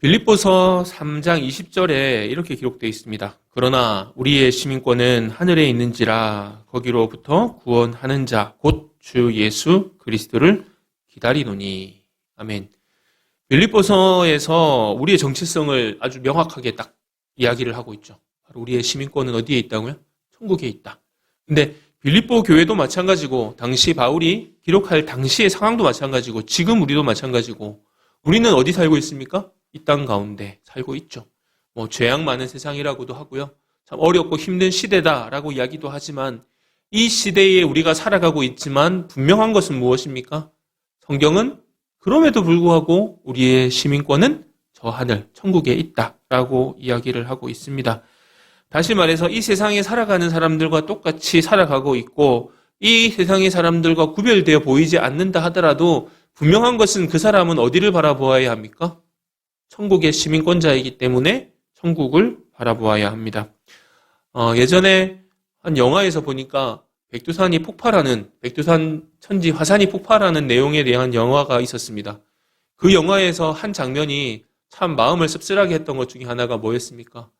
빌립보서 3장 20절에 이렇게 기록되어 있습니다. 그러나 우리의 시민권은 하늘에 있는지라 거기로부터 구원하는 자 곧 주 예수 그리스도를 기다리노니. 아멘. 빌립보서에서 우리의 정체성을 아주 명확하게 딱 이야기를 하고 있죠. 바로 우리의 시민권은 어디에 있다고요? 천국에 있다. 근데 빌립보 교회도 마찬가지고 당시 바울이 기록할 당시의 상황도 마찬가지고 지금 우리도 마찬가지고 우리는 어디 살고 있습니까? 이 땅 가운데 살고 있죠. 죄악 많은 세상이라고도 하고요. 참 어렵고 힘든 시대다라고 이야기도 하지만 이 시대에 우리가 살아가고 있지만 분명한 것은 무엇입니까? 성경은 그럼에도 불구하고 우리의 시민권은 저 하늘, 천국에 있다라고 이야기를 하고 있습니다. 다시 말해서 이 세상에 살아가는 사람들과 똑같이 살아가고 있고 이 세상의 사람들과 구별되어 보이지 않는다 하더라도 분명한 것은 그 사람은 어디를 바라보아야 합니까? 천국의 시민권자이기 때문에 천국을 바라보아야 합니다. 예전에 한 영화에서 보니까 백두산 천지 화산이 폭발하는 내용에 대한 영화가 있었습니다. 그 영화에서 한 장면이 참 마음을 씁쓸하게 했던 것 중에 하나가 뭐였습니까?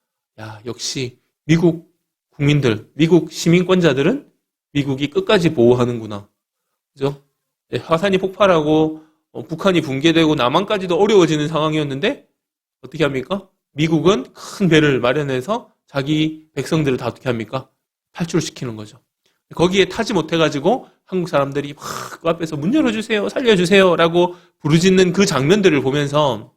역시 미국 국민들, 미국 시민권자들은 미국이 끝까지 보호하는구나. 그죠? 화산이 폭발하고 북한이 붕괴되고 남한까지도 어려워지는 상황이었는데 어떻게 합니까? 미국은 큰 배를 마련해서 자기 백성들을 다 어떻게 합니까? 탈출시키는 거죠. 거기에 타지 못해가지고 한국 사람들이 막 그 앞에서 문 열어주세요, 살려주세요 라고 부르짖는 그 장면들을 보면서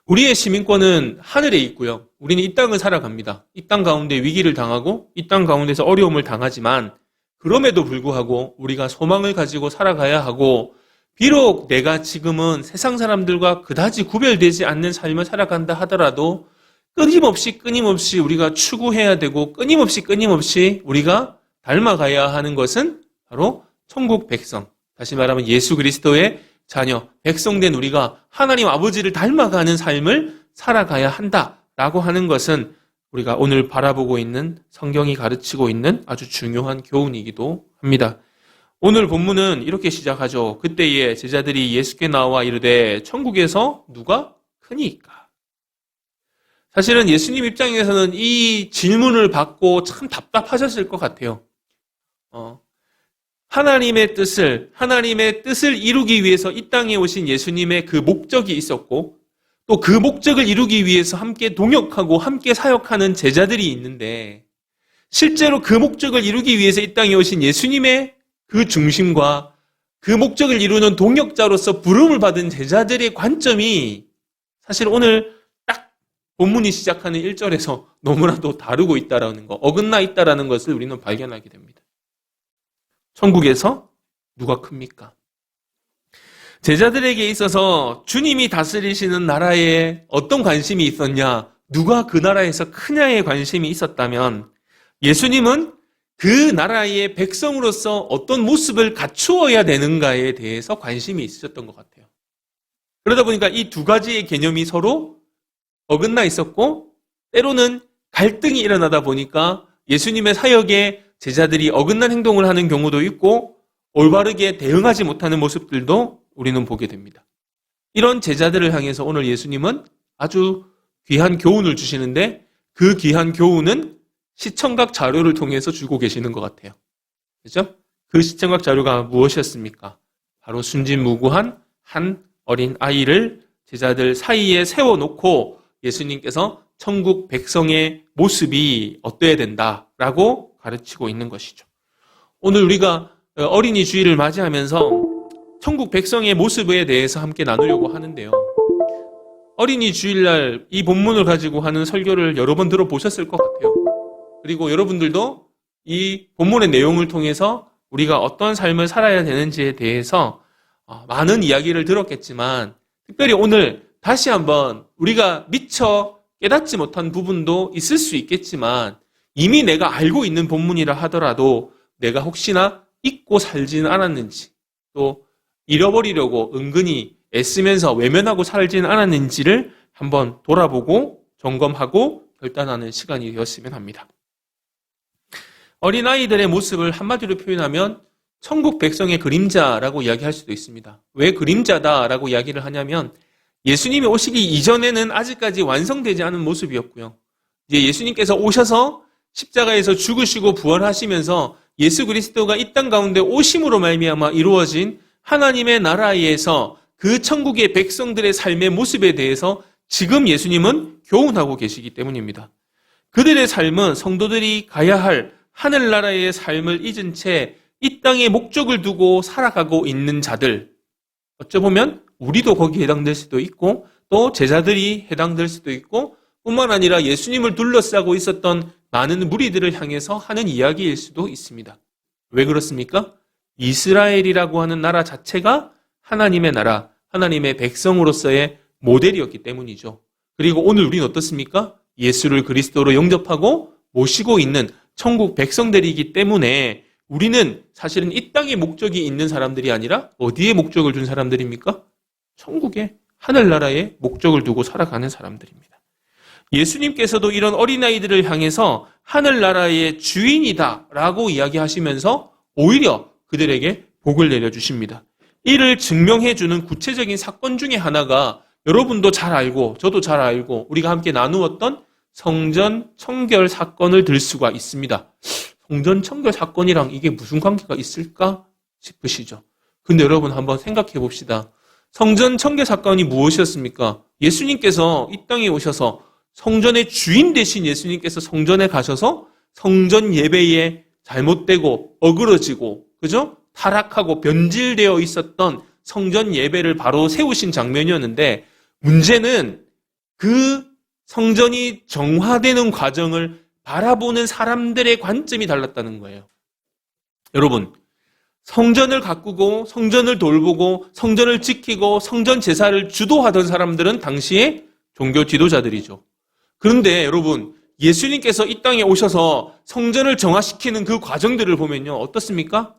우리의 시민권은 하늘에 있고요. 우리는 이 땅을 살아갑니다. 이 땅 가운데 위기를 당하고 이 땅 가운데서 어려움을 당하지만 그럼에도 불구하고 우리가 소망을 가지고 살아가야 하고 비록 내가 지금은 세상 사람들과 그다지 구별되지 않는 삶을 살아간다 하더라도 끊임없이 우리가 추구해야 되고 끊임없이 우리가 닮아가야 하는 것은 바로 천국 백성, 다시 말하면 예수 그리스도의 자녀, 백성된 우리가 하나님 아버지를 닮아가는 삶을 살아가야 한다라고 하는 것은 우리가 오늘 바라보고 있는 성경이 가르치고 있는 아주 중요한 교훈이기도 합니다. 오늘 본문은 이렇게 시작하죠. 그때에 제자들이 예수께 나와 이르되 천국에서 누가 크니까? 사실은 예수님 입장에서는 이 질문을 받고 참 답답하셨을 것 같아요. 하나님의 뜻을 이루기 위해서 이 땅에 오신 예수님의 그 목적이 있었고 또 그 목적을 이루기 위해서 함께 동역하고 함께 사역하는 제자들이 있는데 실제로 그 목적을 이루기 위해서 이 땅에 오신 예수님의 그 중심과 그 목적을 이루는 동역자로서 부름을 받은 제자들의 관점이 사실 오늘 딱 본문이 시작하는 1절에서 너무나도 다르고 있다라는 거, 어긋나 있다라는 것을 우리는 발견하게 됩니다. 천국에서 누가 큽니까? 제자들에게 있어서 주님이 다스리시는 나라에 어떤 관심이 있었냐, 누가 그 나라에서 크냐에 관심이 있었다면 예수님은 그 나라의 백성으로서 어떤 모습을 갖추어야 되는가에 대해서 관심이 있으셨던 것 같아요. 그러다 보니까 이 두 가지의 개념이 서로 어긋나 있었고 때로는 갈등이 일어나다 보니까 예수님의 사역에 제자들이 어긋난 행동을 하는 경우도 있고 올바르게 대응하지 못하는 모습들도 우리는 보게 됩니다. 이런 제자들을 향해서 오늘 예수님은 아주 귀한 교훈을 주시는데 그 귀한 교훈은 시청각 자료를 통해서 주고 계시는 것 같아요. 그렇죠? 그 시청각 자료가 무엇이었습니까? 바로 순진무구한 한 어린 아이를 제자들 사이에 세워놓고 예수님께서 천국 백성의 모습이 어때야 된다라고 가르치고 있는 것이죠. 오늘 우리가 어린이 주일을 맞이하면서 천국 백성의 모습에 대해서 함께 나누려고 하는데요. 어린이 주일날 이 본문을 가지고 하는 설교를 여러 번 들어보셨을 것 같아요. 그리고 여러분들도 이 본문의 내용을 통해서 우리가 어떤 삶을 살아야 되는지에 대해서 많은 이야기를 들었겠지만 특별히 오늘 다시 한번 우리가 미처 깨닫지 못한 부분도 있을 수 있겠지만 이미 내가 알고 있는 본문이라 하더라도 내가 혹시나 잊고 살지는 않았는지 또 잃어버리려고 은근히 애쓰면서 외면하고 살지는 않았는지를 한번 돌아보고 점검하고 결단하는 시간이 되었으면 합니다. 어린아이들의 모습을 한마디로 표현하면 천국 백성의 그림자라고 이야기할 수도 있습니다. 왜 그림자다라고 이야기를 하냐면 예수님이 오시기 이전에는 아직까지 완성되지 않은 모습이었고요. 이제 예수님께서 오셔서 십자가에서 죽으시고 부활하시면서 예수 그리스도가 이 땅 가운데 오심으로 말미암아 이루어진 하나님의 나라에서 그 천국의 백성들의 삶의 모습에 대해서 지금 예수님은 교훈하고 계시기 때문입니다. 그들의 삶은 성도들이 가야 할 하늘나라의 삶을 잊은 채 이 땅에 목적을 두고 살아가고 있는 자들, 어쩌보면 우리도 거기에 해당될 수도 있고 또 제자들이 해당될 수도 있고 뿐만 아니라 예수님을 둘러싸고 있었던 많은 무리들을 향해서 하는 이야기일 수도 있습니다. 왜 그렇습니까? 이스라엘이라고 하는 나라 자체가 하나님의 나라, 하나님의 백성으로서의 모델이었기 때문이죠. 그리고 오늘 우리는 어떻습니까? 예수를 그리스도로 영접하고 모시고 있는 천국 백성들이기 때문에 우리는 사실은 이 땅에 목적이 있는 사람들이 아니라 어디에 목적을 둔 사람들입니까? 천국의 하늘나라에 목적을 두고 살아가는 사람들입니다. 예수님께서도 이런 어린아이들을 향해서 하늘나라의 주인이다 라고 이야기하시면서 오히려 그들에게 복을 내려주십니다. 이를 증명해주는 구체적인 사건 중에 하나가 여러분도 잘 알고 저도 잘 알고 우리가 함께 나누었던 성전 청결 사건을 들 수가 있습니다. 성전 청결 사건이랑 이게 무슨 관계가 있을까 싶으시죠? 근데 여러분 한번 생각해 봅시다. 성전 청결 사건이 무엇이었습니까? 예수님께서 이 땅에 오셔서 성전의 주인 되신 예수님께서 성전에 가셔서 성전 예배에 잘못되고 어그러지고 그죠? 타락하고 변질되어 있었던 성전 예배를 바로 세우신 장면이었는데 문제는 그 성전이 정화되는 과정을 바라보는 사람들의 관점이 달랐다는 거예요. 여러분, 성전을 가꾸고 성전을 돌보고 성전을 지키고 성전 제사를 주도하던 사람들은 당시에 종교 지도자들이죠. 그런데 여러분, 예수님께서 이 땅에 오셔서 성전을 정화시키는 그 과정들을 보면요. 어떻습니까?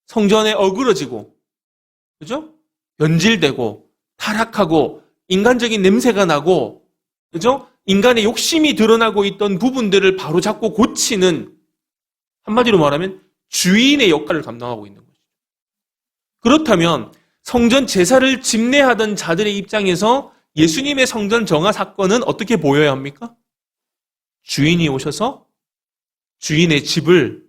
성전에 어그러지고, 그죠? 변질되고, 타락하고, 인간적인 냄새가 나고, 그죠? 인간의 욕심이 드러나고 있던 부분들을 바로잡고 고치는, 한마디로 말하면 주인의 역할을 감당하고 있는 거죠. 그렇다면 성전 제사를 집례하던 자들의 입장에서 예수님의 성전 정화 사건은 어떻게 보여야 합니까? 주인이 오셔서 주인의 집을,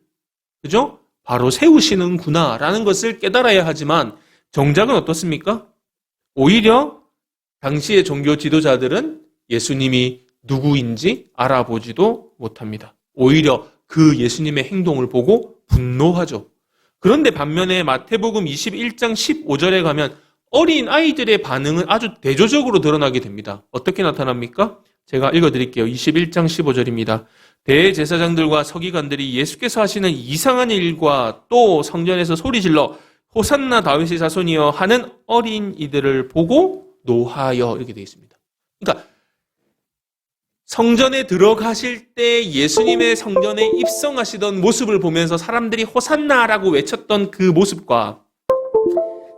그죠? 바로 세우시는구나라는 것을 깨달아야 하지만 정작은 어떻습니까? 오히려 당시의 종교 지도자들은 예수님이 누구인지 알아보지도 못합니다. 오히려 그 예수님의 행동을 보고 분노하죠. 그런데 반면에 마태복음 21장 15절에 가면 어린 아이들의 반응은 아주 대조적으로 드러나게 됩니다. 어떻게 나타납니까? 제가 읽어드릴게요. 21장 15절입니다. 대제사장들과 서기관들이 예수께서 하시는 이상한 일과 또 성전에서 소리질러 호산나 다윗의 자손이여 하는 어린이들을 보고 노하여 이렇게 되어 있습니다. 그러니까 성전에 들어가실 때 예수님의 성전에 입성하시던 모습을 보면서 사람들이 호산나라고 외쳤던 그 모습과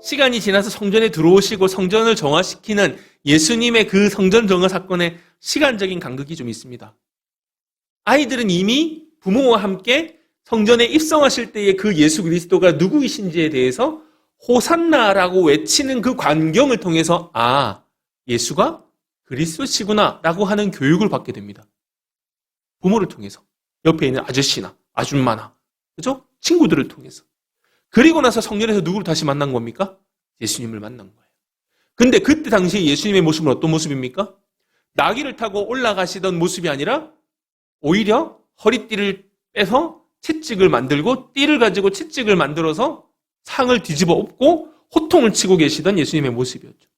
시간이 지나서 성전에 들어오시고 성전을 정화시키는 예수님의 그 성전 정화 사건의 시간적인 간극이 좀 있습니다. 아이들은 이미 부모와 함께 성전에 입성하실 때의 그 예수 그리스도가 누구이신지에 대해서 호산나라고 외치는 그 광경을 통해서 예수가 그리스도시구나 라고 하는 교육을 받게 됩니다. 부모를 통해서, 옆에 있는 아저씨나 아줌마나, 그죠? 친구들을 통해서. 그리고 나서 성전에서 누구를 다시 만난 겁니까? 예수님을 만난 거예요. 근데 그때 당시 예수님의 모습은 어떤 모습입니까? 나귀를 타고 올라가시던 모습이 아니라 오히려 허리띠를 빼서 채찍을 만들고 띠를 가지고 채찍을 만들어서 상을 뒤집어 엎고 호통을 치고 계시던 예수님의 모습이었죠.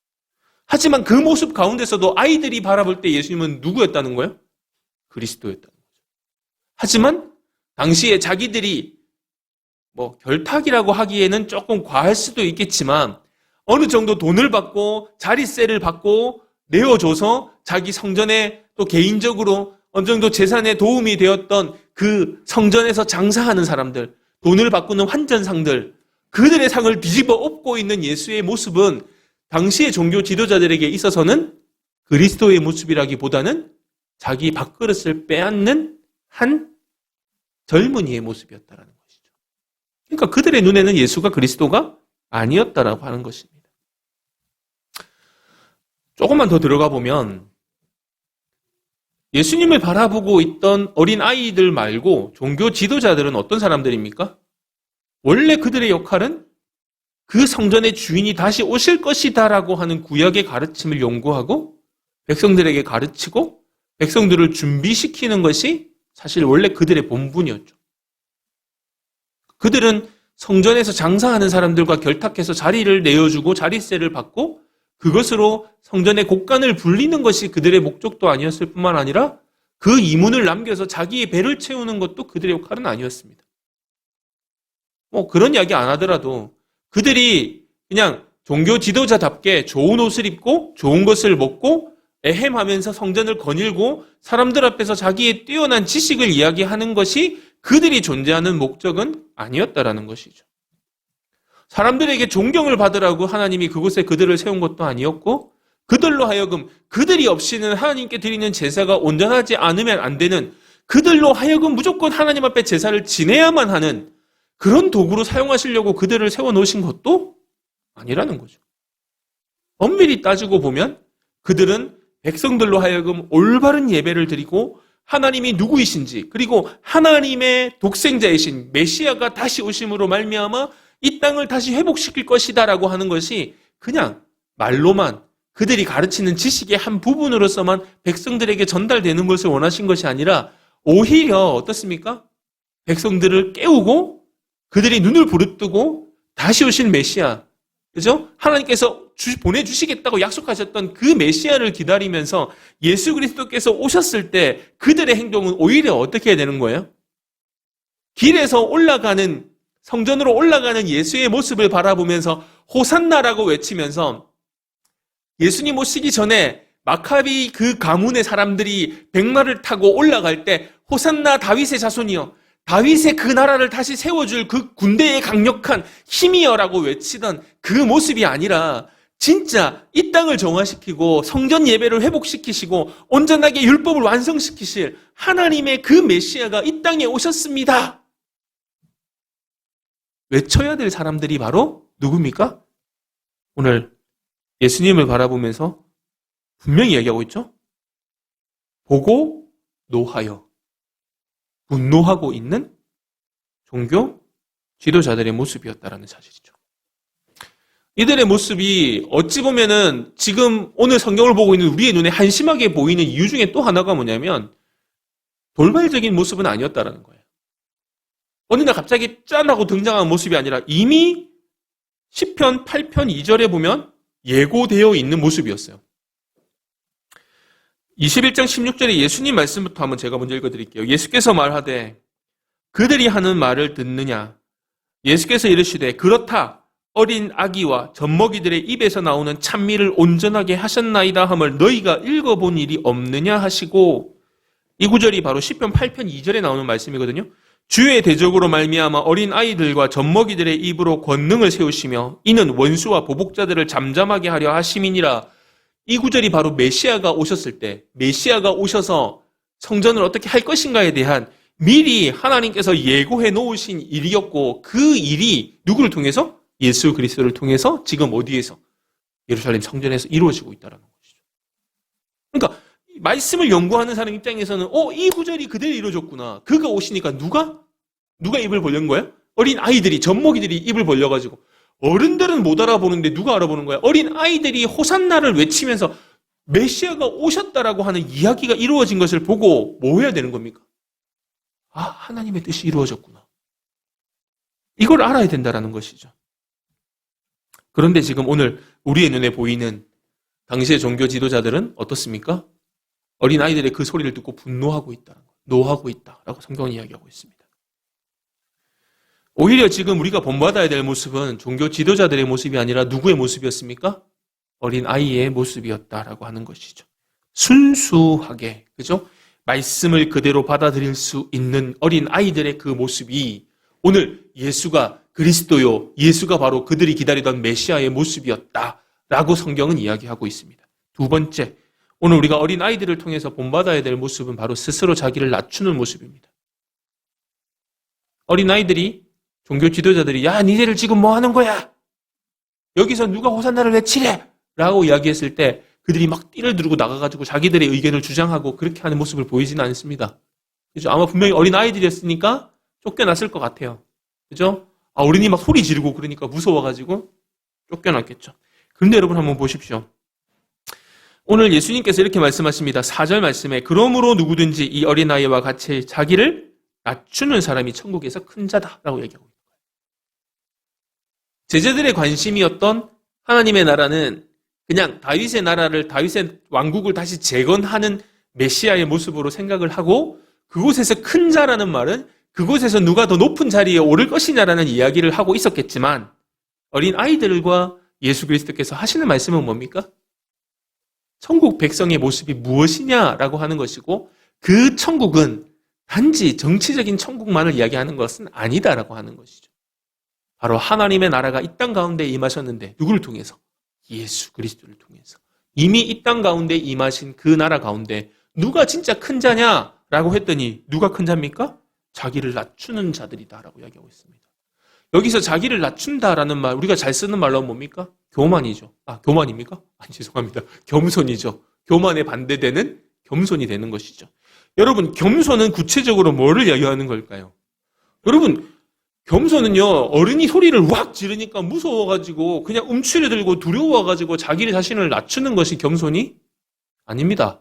하지만 그 모습 가운데서도 아이들이 바라볼 때 예수님은 누구였다는 거예요? 그리스도였다는 거죠. 하지만 당시에 자기들이 결탁이라고 하기에는 조금 과할 수도 있겠지만 어느 정도 돈을 받고 자리세를 받고 내어줘서 자기 성전에 또 개인적으로 어느 정도 재산에 도움이 되었던 그 성전에서 장사하는 사람들, 돈을 바꾸는 환전상들, 그들의 상을 뒤집어 엎고 있는 예수의 모습은 당시의 종교 지도자들에게 있어서는 그리스도의 모습이라기보다는 자기 밥그릇을 빼앗는 한 젊은이의 모습이었다라는 것이죠. 그러니까 그들의 눈에는 예수가 그리스도가 아니었다라고 하는 것입니다. 조금만 더 들어가 보면 예수님을 바라보고 있던 어린 아이들 말고 종교 지도자들은 어떤 사람들입니까? 원래 그들의 역할은 그 성전의 주인이 다시 오실 것이다라고 하는 구약의 가르침을 연구하고 백성들에게 가르치고 백성들을 준비시키는 것이 사실 원래 그들의 본분이었죠. 그들은 성전에서 장사하는 사람들과 결탁해서 자리를 내어주고 자리세를 받고 그것으로 성전의 곡간을 불리는 것이 그들의 목적도 아니었을 뿐만 아니라 그 이문을 남겨서 자기의 배를 채우는 것도 그들의 역할은 아니었습니다. 그런 이야기 안 하더라도 그들이 그냥 종교 지도자답게 좋은 옷을 입고 좋은 것을 먹고 애헴하면서 성전을 거닐고 사람들 앞에서 자기의 뛰어난 지식을 이야기하는 것이 그들이 존재하는 목적은 아니었다라는 것이죠. 사람들에게 존경을 받으라고 하나님이 그곳에 그들을 세운 것도 아니었고 그들로 하여금 그들이 없이는 하나님께 드리는 제사가 온전하지 않으면 안 되는 그들로 하여금 무조건 하나님 앞에 제사를 지내야만 하는 그런 도구로 사용하시려고 그들을 세워놓으신 것도 아니라는 거죠. 엄밀히 따지고 보면 그들은 백성들로 하여금 올바른 예배를 드리고 하나님이 누구이신지 그리고 하나님의 독생자이신 메시아가 다시 오심으로 말미암아 이 땅을 다시 회복시킬 것이다라고 하는 것이 그냥 말로만 그들이 가르치는 지식의 한 부분으로서만 백성들에게 전달되는 것을 원하신 것이 아니라 오히려 어떻습니까? 백성들을 깨우고 그들이 눈을 부릅뜨고 다시 오실 메시아, 그죠? 하나님께서 보내주시겠다고 약속하셨던 그 메시아를 기다리면서 예수 그리스도께서 오셨을 때 그들의 행동은 오히려 어떻게 되는 거예요? 길에서 올라가는 성전으로 올라가는 예수의 모습을 바라보면서 호산나라고 외치면서 예수님 오시기 전에 마카비 그 가문의 사람들이 백마를 타고 올라갈 때 호산나 다윗의 자손이여 다윗의 그 나라를 다시 세워줄 그 군대의 강력한 힘이여라고 외치던 그 모습이 아니라 진짜 이 땅을 정화시키고 성전 예배를 회복시키시고 온전하게 율법을 완성시키실 하나님의 그 메시아가 이 땅에 오셨습니다. 외쳐야 될 사람들이 바로 누굽니까? 오늘 예수님을 바라보면서 분명히 얘기하고 있죠. 보고 노하여 분노하고 있는 종교 지도자들의 모습이었다라는 사실이죠. 이들의 모습이 어찌 보면은 지금 오늘 성경을 보고 있는 우리의 눈에 한심하게 보이는 이유 중에 또 하나가 뭐냐면 돌발적인 모습은 아니었다라는 거예요. 어느 날 갑자기 짠 하고 등장한 모습이 아니라 이미 시편 8편 2절에 보면 예고되어 있는 모습이었어요. 21장 16절에 예수님 말씀부터 한번 제가 먼저 읽어드릴게요. 예수께서 말하되 그들이 하는 말을 듣느냐? 예수께서 이르시되 그렇다. 어린 아기와 젖먹이들의 입에서 나오는 찬미를 온전하게 하셨나이다 함을 너희가 읽어본 일이 없느냐 하시고 이 구절이 바로 시편 8편 2절에 나오는 말씀이거든요. 주의 대적으로 말미암아 어린 아이들과 젖먹이들의 입으로 권능을 세우시며 이는 원수와 보복자들을 잠잠하게 하려 하심이니라. 이 구절이 바로 메시아가 오셨을 때 메시아가 오셔서 성전을 어떻게 할 것인가에 대한 미리 하나님께서 예고해 놓으신 일이었고 그 일이 누구를 통해서? 예수 그리스도를 통해서 지금 어디에서? 예루살렘 성전에서 이루어지고 있다는 것이죠. 그러니까 말씀을 연구하는 사람 입장에서는 이 구절이 그대로 이루어졌구나. 그가 오시니까 누가 입을 벌린 거예요? 어린 아이들이, 젖먹이들이 입을 벌려가지고 어른들은 못 알아보는데 누가 알아보는 거야? 어린 아이들이 호산나를 외치면서 메시아가 오셨다라고 하는 이야기가 이루어진 것을 보고 뭐 해야 되는 겁니까? 하나님의 뜻이 이루어졌구나. 이걸 알아야 된다라는 것이죠. 그런데 지금 오늘 우리의 눈에 보이는 당시의 종교 지도자들은 어떻습니까? 어린 아이들의 그 소리를 듣고 분노하고 있다는 거, 노하고 있다라고 성경은 이야기하고 있습니다. 오히려 지금 우리가 본받아야 될 모습은 종교 지도자들의 모습이 아니라 누구의 모습이었습니까? 어린 아이의 모습이었다라고 하는 것이죠. 순수하게, 그죠? 말씀을 그대로 받아들일 수 있는 어린 아이들의 그 모습이 오늘 예수가 그리스도요, 예수가 바로 그들이 기다리던 메시아의 모습이었다라고 성경은 이야기하고 있습니다. 두 번째, 오늘 우리가 어린 아이들을 통해서 본받아야 될 모습은 바로 스스로 자기를 낮추는 모습입니다. 어린 아이들이 종교 지도자들이 니네들 지금 뭐 하는 거야? 여기서 누가 호산나를 외치래? 라고 이야기했을 때 그들이 막 띠를 두르고 나가가지고 자기들의 의견을 주장하고 그렇게 하는 모습을 보이지는 않습니다. 그죠? 아마 분명히 어린 아이들이었으니까 쫓겨났을 것 같아요. 그죠? 어른이 막 소리 지르고 그러니까 무서워가지고 쫓겨났겠죠. 그런데 여러분 한번 보십시오. 오늘 예수님께서 이렇게 말씀하십니다. 4절 말씀에 그러므로 누구든지 이 어린아이와 같이 자기를 낮추는 사람이 천국에서 큰 자다라고 얘기하고 있는 거예요. 제자들의 관심이었던 하나님의 나라는 그냥 다윗의 나라를, 다윗의 왕국을 다시 재건하는 메시아의 모습으로 생각을 하고 그곳에서 큰 자라는 말은 그곳에서 누가 더 높은 자리에 오를 것이냐라는 이야기를 하고 있었겠지만 어린 아이들과 예수 그리스도께서 하시는 말씀은 뭡니까? 천국 백성의 모습이 무엇이냐라고 하는 것이고 그 천국은 단지 정치적인 천국만을 이야기하는 것은 아니다라고 하는 것이죠. 바로 하나님의 나라가 이 땅 가운데 임하셨는데 누구를 통해서? 예수 그리스도를 통해서. 이미 이 땅 가운데 임하신 그 나라 가운데 누가 진짜 큰 자냐라고 했더니 누가 큰 자입니까? 자기를 낮추는 자들이다라고 이야기하고 있습니다. 여기서 자기를 낮춘다라는 말, 우리가 잘 쓰는 말로 뭡니까? 교만이죠. 교만입니까? 죄송합니다. 겸손이죠. 교만에 반대되는 겸손이 되는 것이죠. 여러분, 겸손은 구체적으로 뭐를 이야기하는 걸까요? 여러분, 겸손은요, 어른이 소리를 확 지르니까 무서워가지고 그냥 움츠려들고 두려워가지고 자기 자신을 낮추는 것이 겸손이 아닙니다.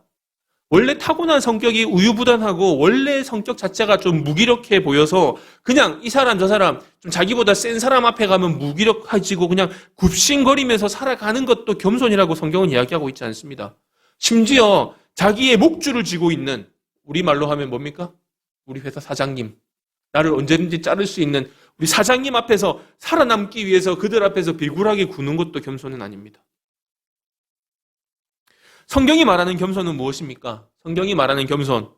원래 타고난 성격이 우유부단하고 원래 성격 자체가 좀 무기력해 보여서 그냥 이 사람 저 사람 좀 자기보다 센 사람 앞에 가면 무기력해지고 그냥 굽신거리면서 살아가는 것도 겸손이라고 성경은 이야기하고 있지 않습니다. 심지어 자기의 목줄을 쥐고 있는 우리말로 하면 뭡니까? 우리 회사 사장님. 나를 언제든지 자를 수 있는 우리 사장님 앞에서 살아남기 위해서 그들 앞에서 비굴하게 구는 것도 겸손은 아닙니다. 성경이 말하는 겸손은 무엇입니까? 성경이 말하는 겸손,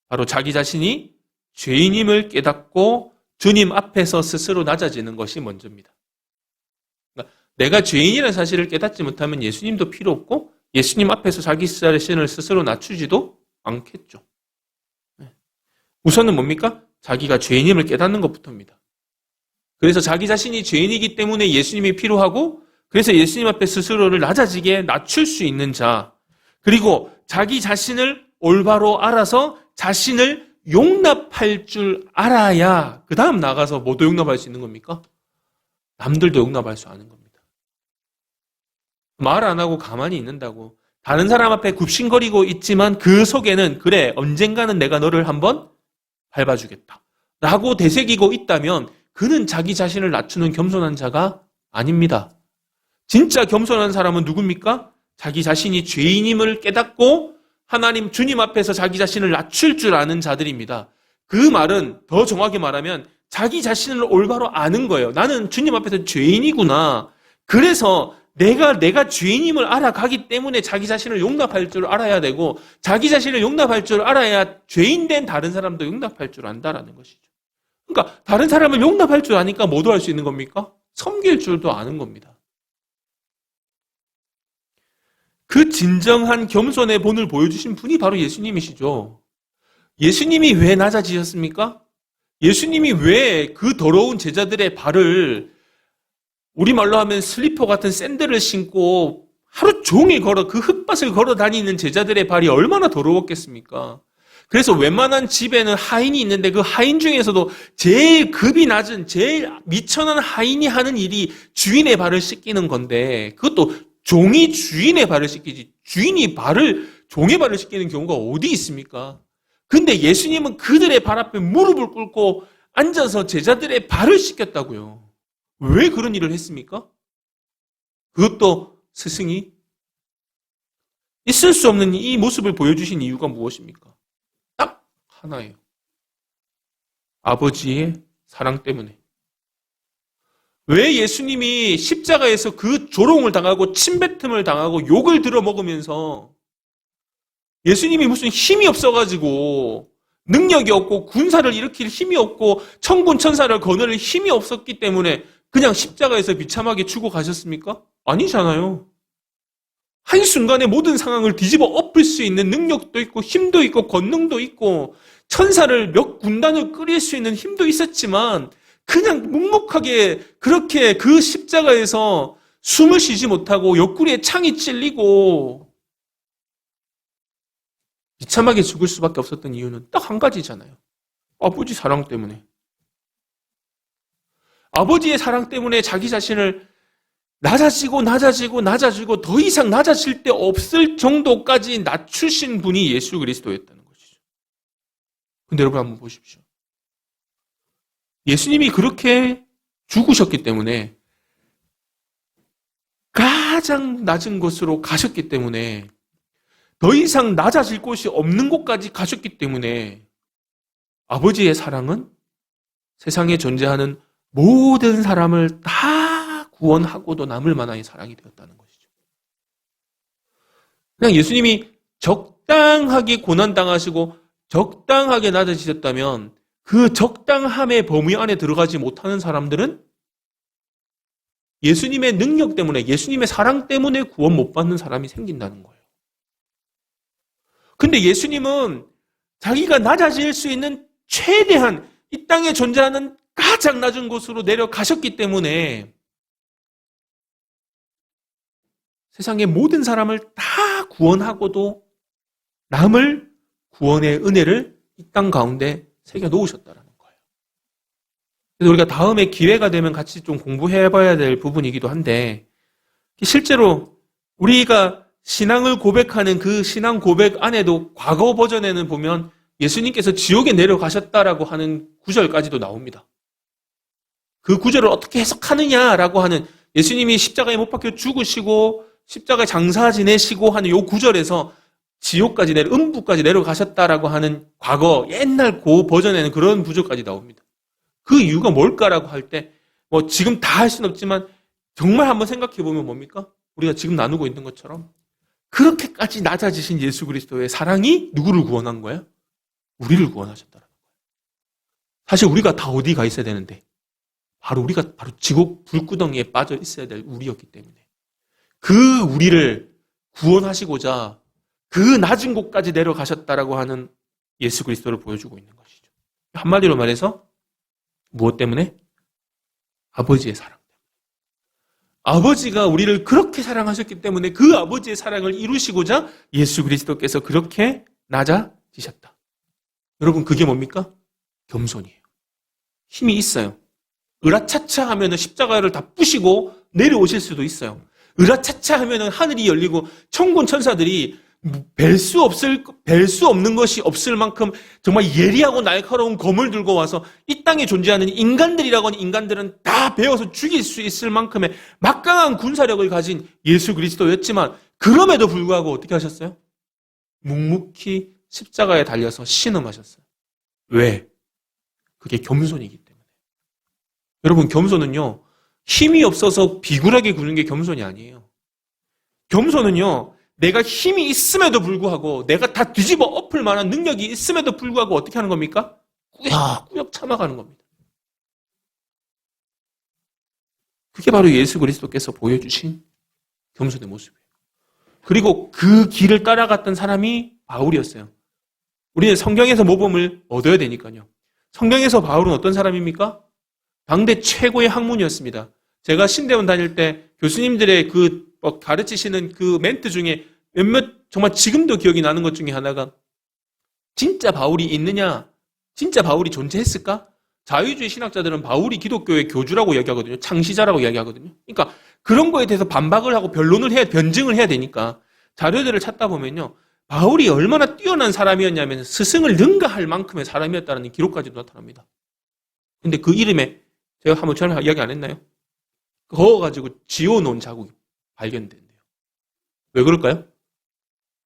바로 자기 자신이 죄인임을 깨닫고 주님 앞에서 스스로 낮아지는 것이 먼저입니다. 그러니까 내가 죄인이라는 사실을 깨닫지 못하면 예수님도 필요 없고 예수님 앞에서 자기 자신을 스스로 낮추지도 않겠죠. 우선은 뭡니까? 자기가 죄인임을 깨닫는 것부터입니다. 그래서 자기 자신이 죄인이기 때문에 예수님이 필요하고 그래서 예수님 앞에 스스로를 낮아지게 낮출 수 있는 자, 그리고 자기 자신을 올바로 알아서 자신을 용납할 줄 알아야 그 다음 나가서 뭐도 용납할 수 있는 겁니까? 남들도 용납할 수 있는 겁니다. 말 안 하고 가만히 있는다고 다른 사람 앞에 굽신거리고 있지만 그 속에는 그래 언젠가는 내가 너를 한번 밟아주겠다 라고 되새기고 있다면 그는 자기 자신을 낮추는 겸손한 자가 아닙니다. 진짜 겸손한 사람은 누굽니까? 자기 자신이 죄인임을 깨닫고 하나님 주님 앞에서 자기 자신을 낮출 줄 아는 자들입니다. 그 말은 더 정확히 말하면 자기 자신을 올바로 아는 거예요. 나는 주님 앞에서 죄인이구나. 그래서 내가 죄인임을 알아가기 때문에 자기 자신을 용납할 줄 알아야 되고 자기 자신을 용납할 줄 알아야 죄인된 다른 사람도 용납할 줄 안다라는 것이죠. 그러니까 다른 사람을 용납할 줄 아니까 뭐도 할 수 있는 겁니까? 섬길 줄도 아는 겁니다. 그 진정한 겸손의 본을 보여주신 분이 바로 예수님이시죠. 예수님이 왜 낮아지셨습니까? 예수님이 왜 그 더러운 제자들의 발을 우리말로 하면 슬리퍼 같은 샌들을 신고 하루 종일 그 흙밭을 걸어 다니는 제자들의 발이 얼마나 더러웠겠습니까? 그래서 웬만한 집에는 하인이 있는데 그 하인 중에서도 제일 급이 낮은 제일 미천한 하인이 하는 일이 주인의 발을 씻기는 건데 그것도 종이 주인의 발을 씻기지 주인이 종의 발을 씻기는 경우가 어디 있습니까? 근데 예수님은 그들의 발 앞에 무릎을 꿇고 앉아서 제자들의 발을 씻겼다고요. 왜 그런 일을 했습니까? 그것도 스승이 있을 수 없는 이 모습을 보여주신 이유가 무엇입니까? 딱 하나예요. 아버지의 사랑 때문에. 왜 예수님이 십자가에서 그 조롱을 당하고 침뱉음을 당하고 욕을 들어먹으면서 예수님이 무슨 힘이 없어가지고 능력이 없고 군사를 일으킬 힘이 없고 천군 천사를 거느릴 힘이 없었기 때문에 그냥 십자가에서 비참하게 죽어가셨습니까? 아니잖아요. 한순간에 모든 상황을 뒤집어 엎을 수 있는 능력도 있고 힘도 있고 권능도 있고 천사를 몇 군단을 끓일 수 있는 힘도 있었지만 그냥 묵묵하게 그렇게 그 십자가에서 숨을 쉬지 못하고 옆구리에 창이 찔리고 비참하게 죽을 수밖에 없었던 이유는 딱 한 가지잖아요. 아버지 사랑 때문에. 아버지의 사랑 때문에 자기 자신을 낮아지고 더 이상 낮아질 데 없을 정도까지 낮추신 분이 예수 그리스도였다는 것이죠. 근데 여러분 한번 보십시오. 예수님이 그렇게 죽으셨기 때문에 가장 낮은 곳으로 가셨기 때문에 더 이상 낮아질 곳이 없는 곳까지 가셨기 때문에 아버지의 사랑은 세상에 존재하는 모든 사람을 다 구원하고도 남을 만한 사랑이 되었다는 것이죠. 그냥 예수님이 적당하게 고난당하시고 적당하게 낮아지셨다면 그 적당함의 범위 안에 들어가지 못하는 사람들은 예수님의 능력 때문에, 예수님의 사랑 때문에 구원 못 받는 사람이 생긴다는 거예요. 근데 예수님은 자기가 낮아질 수 있는 최대한 이 땅에 존재하는 가장 낮은 곳으로 내려가셨기 때문에 세상의 모든 사람을 다 구원하고도 남을 구원의 은혜를 이 땅 가운데 새겨 놓으셨다는 거예요. 그래서 우리가 다음에 기회가 되면 같이 좀 공부해 봐야 될 부분이기도 한데 실제로 우리가 신앙을 고백하는 그 신앙 고백 안에도 과거 버전에는 보면 예수님께서 지옥에 내려가셨다라고 하는 구절까지도 나옵니다. 그 구절을 어떻게 해석하느냐라고 하는 예수님이 십자가에 못 박혀 죽으시고 십자가에 장사 지내시고 하는 요 구절에서 지옥까지 음부까지 내려가셨다라고 하는 과거 옛날 그 버전에는 그런 구절까지 나옵니다. 그 이유가 뭘까라고 할 때 뭐 지금 다 할 수는 없지만 정말 한번 생각해 보면 뭡니까? 우리가 지금 나누고 있는 것처럼 그렇게까지 낮아지신 예수 그리스도의 사랑이 누구를 구원한 거예요? 우리를 구원하셨다는 거예요. 사실 우리가 다 어디 가 있어야 되는데 우리가 지옥 불구덩이에 빠져 있어야 될 우리였기 때문에 그 우리를 구원하시고자 그 낮은 곳까지 내려가셨다라고 하는 예수 그리스도를 보여주고 있는 것이죠. 한마디로 말해서 무엇 때문에? 아버지의 사랑 때문에. 아버지가 우리를 그렇게 사랑하셨기 때문에 그 아버지의 사랑을 이루시고자 예수 그리스도께서 그렇게 낮아지셨다. 여러분 그게 뭡니까? 겸손이에요. 힘이 있어요. 으라차차 하면은 십자가를 다 부시고 내려오실 수도 있어요. 으라차차 하면은 하늘이 열리고 천군 천사들이 뵐 수 없는 것이 없을 만큼 정말 예리하고 날카로운 검을 들고 와서 이 땅에 존재하는 인간들이라고 하는 인간들은 다 베어서 죽일 수 있을 만큼의 막강한 군사력을 가진 예수 그리스도였지만 그럼에도 불구하고 어떻게 하셨어요? 묵묵히 십자가에 달려서 신음하셨어요. 왜? 그게 겸손이기 때문에. 여러분 겸손은요. 힘이 없어서 비굴하게 구는 게 겸손이 아니에요. 겸손은요. 내가 힘이 있음에도 불구하고 내가 다 뒤집어 엎을 만한 능력이 있음에도 불구하고 어떻게 하는 겁니까? 꾸역꾸역 참아가는 겁니다. 그게 바로 예수 그리스도께서 보여주신 겸손의 모습이에요. 그리고 그 길을 따라갔던 사람이 바울이었어요. 우리는 성경에서 모범을 얻어야 되니까요. 성경에서 바울은 어떤 사람입니까? 당대 최고의 학문이었습니다. 제가 신대원 다닐 때 교수님들의 가르치시는 그 멘트 중에 몇몇 정말 지금도 기억이 나는 것 중에 하나가 진짜 바울이 있느냐? 진짜 바울이 존재했을까? 자유주의 신학자들은 바울이 기독교의 교주라고 이야기하거든요. 창시자라고 이야기하거든요. 그러니까 그런 거에 대해서 반박을 하고 변증을 해야 되니까 자료들을 찾다 보면요. 바울이 얼마나 뛰어난 사람이었냐면 스승을 능가할 만큼의 사람이었다는 기록까지도 나타납니다. 근데 그 이름에 제가 한번 전에 이야기 안 했나요? 그거 가지고 지어놓은 자국이 발견된대요. 왜 그럴까요?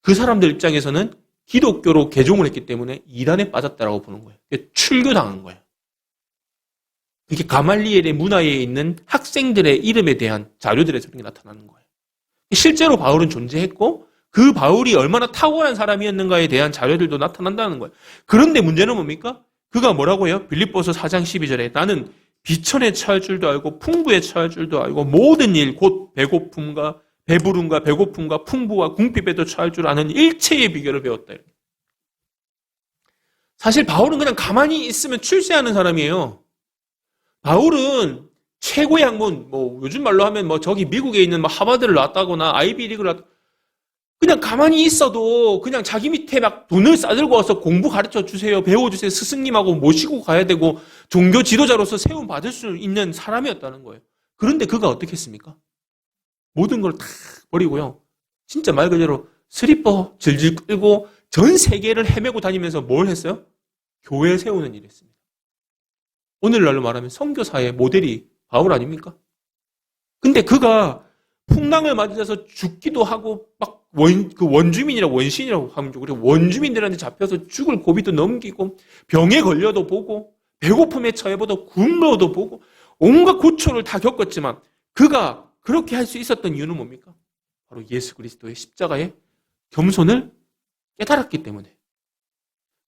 그 사람들 입장에서는 기독교로 개종을 했기 때문에 이단에 빠졌다라고 보는 거예요. 출교당한 거예요. 그게 가말리엘의 문화에 있는 학생들의 이름에 대한 자료들에서 그런 게 나타나는 거예요. 실제로 바울은 존재했고 그 바울이 얼마나 탁월한 사람이었는가에 대한 자료들도 나타난다는 거예요. 그런데 문제는 뭡니까? 그가 뭐라고 해요? 빌립보서 4장 12절에 나는 비천에 처할 줄도 알고 풍부에 처할 줄도 알고 모든 일 곧 배고픔과 배부름과 배고픔과 풍부와 궁핍에도 처할 줄 아는 일체의 비결을 배웠다. 사실 바울은 그냥 가만히 있으면 출세하는 사람이에요. 바울은 최고의 학문, 요즘 말로 하면 저기 미국에 있는 하버드를 나왔다거나 아이비리그를 그냥 가만히 있어도 그냥 자기 밑에 막 돈을 싸들고 와서 공부 가르쳐 주세요, 배워주세요, 스승님하고 모시고 가야 되고 종교 지도자로서 세움 받을 수 있는 사람이었다는 거예요. 그런데 그가 어떻게 했습니까? 모든 걸 다 버리고요. 진짜 말 그대로 슬리퍼 질질 끌고 전 세계를 헤매고 다니면서 뭘 했어요? 교회 세우는 일을 했습니다. 오늘날로 말하면 선교사의 모델이 바울 아닙니까? 근데 그가 풍랑을 맞아서 죽기도 하고 막 원주민이라고 원신이라고 하면 죠. 그리고 원주민들한테 잡혀서 죽을 고비도 넘기고 병에 걸려도 보고 배고픔에 처해보도 굶어도 보고 온갖 고초를 다 겪었지만 그가 그렇게 할 수 있었던 이유는 뭡니까? 바로 예수 그리스도의 십자가의 겸손을 깨달았기 때문에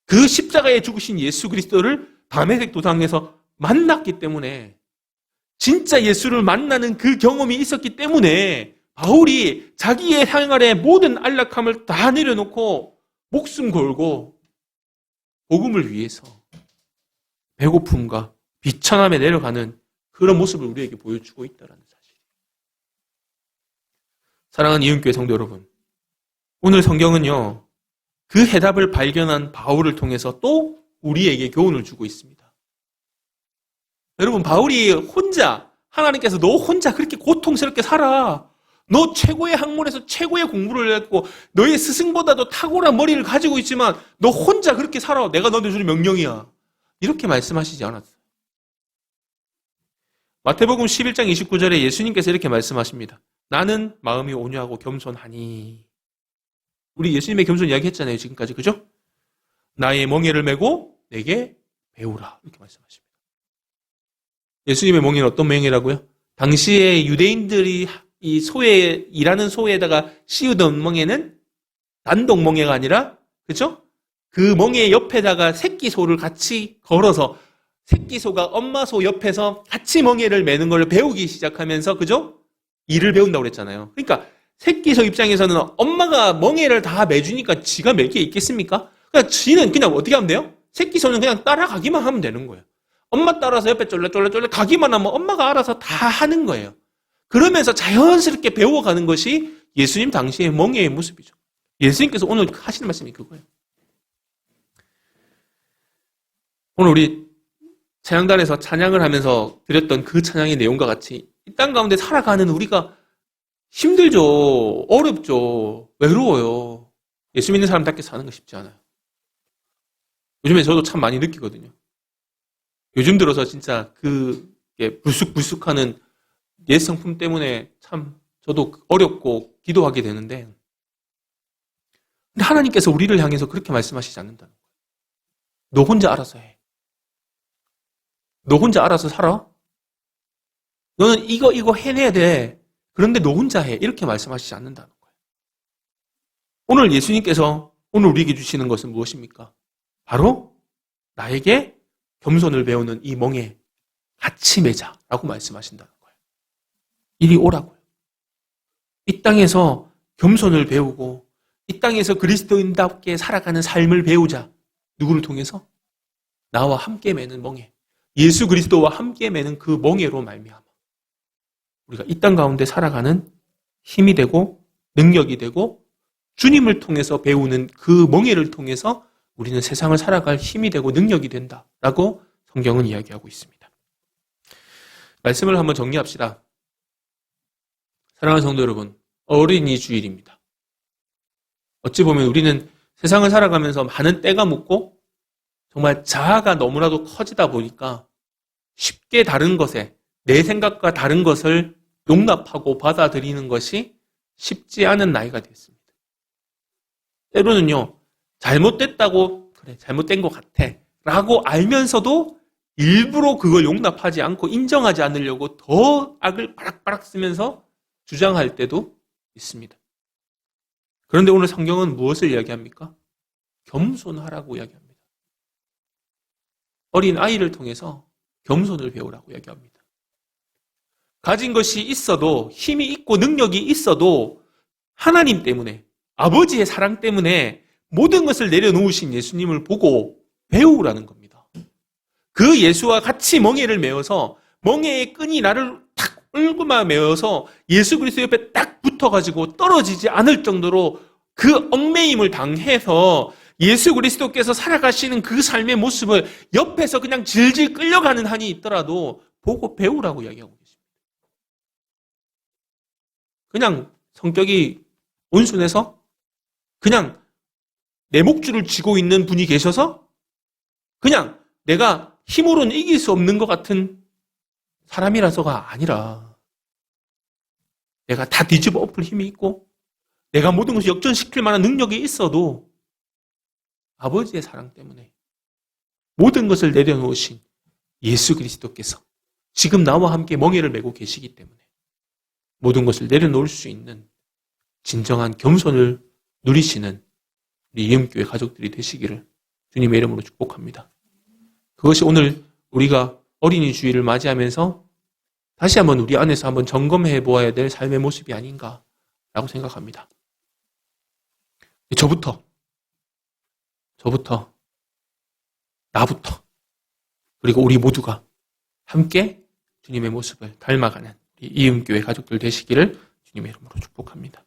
그 십자가에 죽으신 예수 그리스도를 담에색 도상에서 만났기 때문에 진짜 예수를 만나는 그 경험이 있었기 때문에 바울이 자기의 생활의 모든 안락함을 다 내려놓고 목숨 걸고 복음을 위해서 배고픔과 비천함에 내려가는 그런 모습을 우리에게 보여주고 있다는 사실. 사랑하는 이은교회 성도 여러분, 오늘 성경은요, 그 해답을 발견한 바울을 통해서 또 우리에게 교훈을 주고 있습니다. 여러분, 바울이 혼자, 하나님께서 너 혼자 그렇게 고통스럽게 살아. 너 최고의 학문에서 최고의 공부를 했고 너의 스승보다도 탁월한 머리를 가지고 있지만 너 혼자 그렇게 살아. 내가 너한테 주는 명령이야. 이렇게 말씀하시지 않았어요. 마태복음 11장 29절에 예수님께서 이렇게 말씀하십니다. 나는 마음이 온유하고 겸손하니. 우리 예수님의 겸손 이야기했잖아요, 지금까지. 그죠? 나의 멍에를 메고 내게 배우라. 이렇게 말씀하십니다. 예수님의 멍에는 어떤 멍에라고요? 당시에 유대인들이 이 소에, 일하는 소에다가 씌우던 멍에는 단독 멍에가 아니라, 그죠? 그 멍에 옆에다가 새끼 소를 같이 걸어서 새끼 소가 엄마 소 옆에서 같이 멍에를 매는 걸 배우기 시작하면서, 그죠? 일을 배운다고 그랬잖아요. 그러니까 새끼 소 입장에서는 엄마가 멍에를 다 매주니까 지가 맬 게 있겠습니까? 그러니까 지는 그냥 어떻게 하면 돼요? 새끼 소는 그냥 따라가기만 하면 되는 거예요. 엄마 따라서 옆에 쫄래쫄래쫄래 가기만 하면 엄마가 알아서 다 하는 거예요. 그러면서 자연스럽게 배워가는 것이 예수님 당시의 멍에의 모습이죠. 예수님께서 오늘 하시는 말씀이 그거예요. 오늘 우리 찬양단에서 찬양을 하면서 드렸던 그 찬양의 내용과 같이 이 땅 가운데 살아가는 우리가 힘들죠. 어렵죠. 외로워요. 예수 믿는 사람답게 사는 거 쉽지 않아요. 요즘에 저도 참 많이 느끼거든요. 요즘 들어서 진짜 그게 불쑥불쑥하는 옛 성품 때문에 참 저도 어렵고 기도하게 되는데, 근데 하나님께서 우리를 향해서 그렇게 말씀하시지 않는다는 거예요. 너 혼자 알아서 해. 너 혼자 알아서 살아. 너는 이거 해내야 돼. 그런데 너 혼자 해. 이렇게 말씀하시지 않는다는 거예요. 오늘 예수님께서 오늘 우리에게 주시는 것은 무엇입니까? 바로 나에게 겸손을 배우는 이 멍에 같이 매자라고 말씀하신다는 거예요. 이리 오라고요. 이 땅에서 겸손을 배우고 이 땅에서 그리스도인답게 살아가는 삶을 배우자. 누구를 통해서? 나와 함께 매는 멍에, 예수 그리스도와 함께 매는 그 멍에로 말미암아 우리가 이 땅 가운데 살아가는 힘이 되고 능력이 되고 주님을 통해서 배우는 그 멍에를 통해서 우리는 세상을 살아갈 힘이 되고 능력이 된다라고 성경은 이야기하고 있습니다. 말씀을 한번 정리합시다. 사랑하는 성도 여러분, 어린이 주일입니다. 어찌 보면 우리는 세상을 살아가면서 많은 때가 묻고 정말 자아가 너무나도 커지다 보니까 쉽게 다른 것에, 내 생각과 다른 것을 용납하고 받아들이는 것이 쉽지 않은 나이가 됐습니다. 때로는요, 잘못됐다고, 그래, 잘못된 것 같아 라고 알면서도 일부러 그걸 용납하지 않고 인정하지 않으려고 더 악을 바락바락 쓰면서 주장할 때도 있습니다. 그런데 오늘 성경은 무엇을 이야기합니까? 겸손하라고 이야기합니다. 어린 아이를 통해서 겸손을 배우라고 이야기합니다. 가진 것이 있어도, 힘이 있고 능력이 있어도 하나님 때문에, 아버지의 사랑 때문에 모든 것을 내려놓으신 예수님을 보고 배우라는 겁니다. 그 예수와 같이 멍에를 메어서 멍에의 끈이 나를 탁 끌고만 메어서 예수 그리스도 옆에 딱 붙어가지고 떨어지지 않을 정도로 그 얽매임을 당해서 예수 그리스도께서 살아가시는 그 삶의 모습을 옆에서 그냥 질질 끌려가는 한이 있더라도 보고 배우라고 이야기하고 계십니다. 그냥 성격이 온순해서 그냥 내 목줄을 쥐고 있는 분이 계셔서 그냥 내가 힘으로는 이길 수 없는 것 같은 사람이라서가 아니라 내가 다 뒤집어 엎을 힘이 있고 내가 모든 것을 역전시킬 만한 능력이 있어도 아버지의 사랑 때문에 모든 것을 내려놓으신 예수 그리스도께서 지금 나와 함께 멍에를 메고 계시기 때문에 모든 것을 내려놓을 수 있는 진정한 겸손을 누리시는 우리 이음교회 가족들이 되시기를 주님의 이름으로 축복합니다. 그것이 오늘 우리가 어린이 주일을 맞이하면서 다시 한번 우리 안에서 한번 점검해 보아야 될 삶의 모습이 아닌가라고 생각합니다. 저부터, 나부터, 그리고 우리 모두가 함께 주님의 모습을 닮아가는 이음교회 가족들 되시기를 주님의 이름으로 축복합니다.